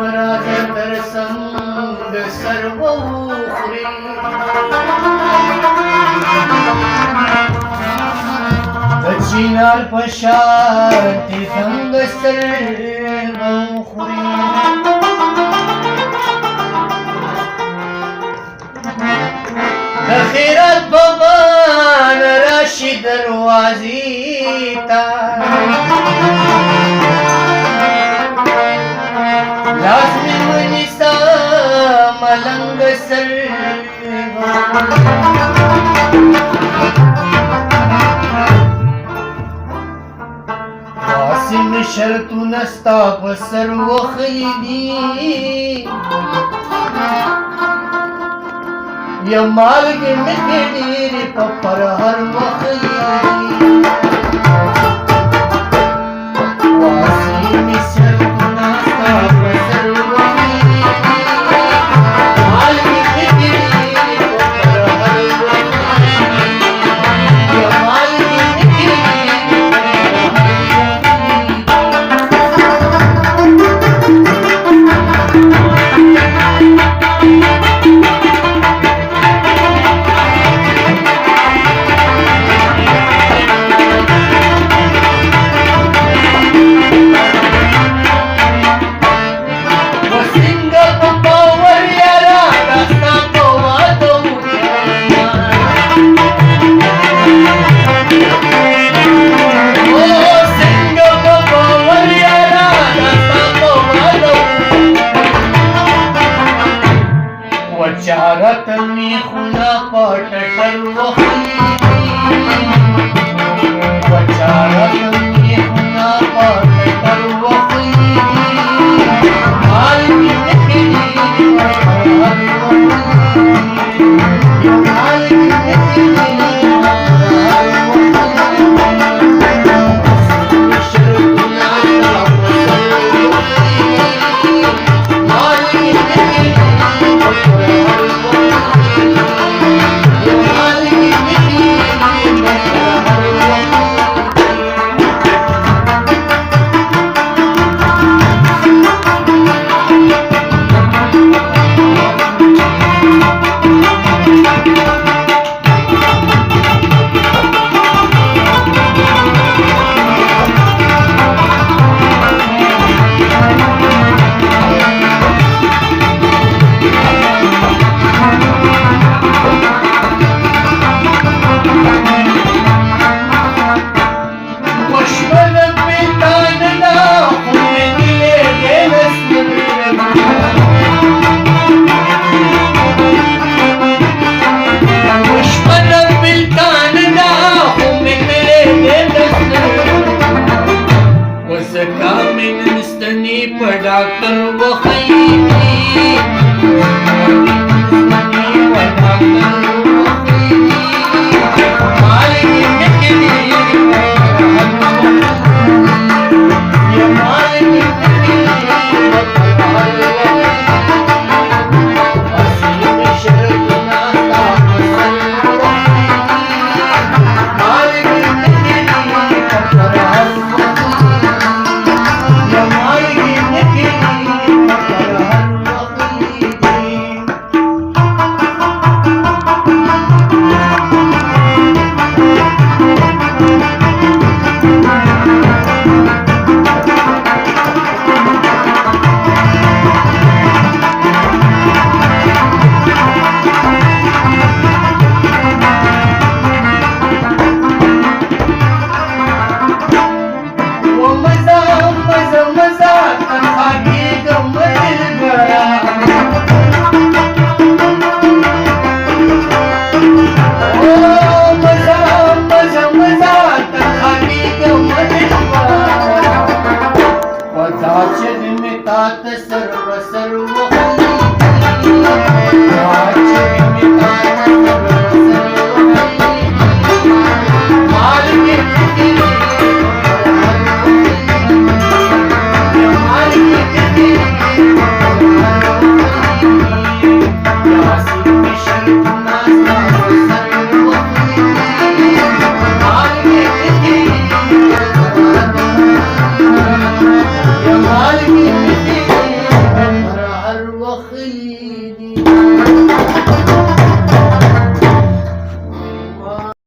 राजा तर संग सर्व उखरे दक्षिणार पशाती संग सर्व उखरे दखिरत बमान राशि दरवाजी ता लाजमी मुनिसा मलंग सर्वा वासिम शर्तु नस्ता सर्व खैदी या मार्ग में तेरी पर हर वखी वासिम शर्तु नस्ता सर्व खैदी मार्ग में तेरी पर हर वखी या मार्ग में तेरी वचारत में खुला पट वचारत में खुला पट हाल की डॉक्टर वो Thank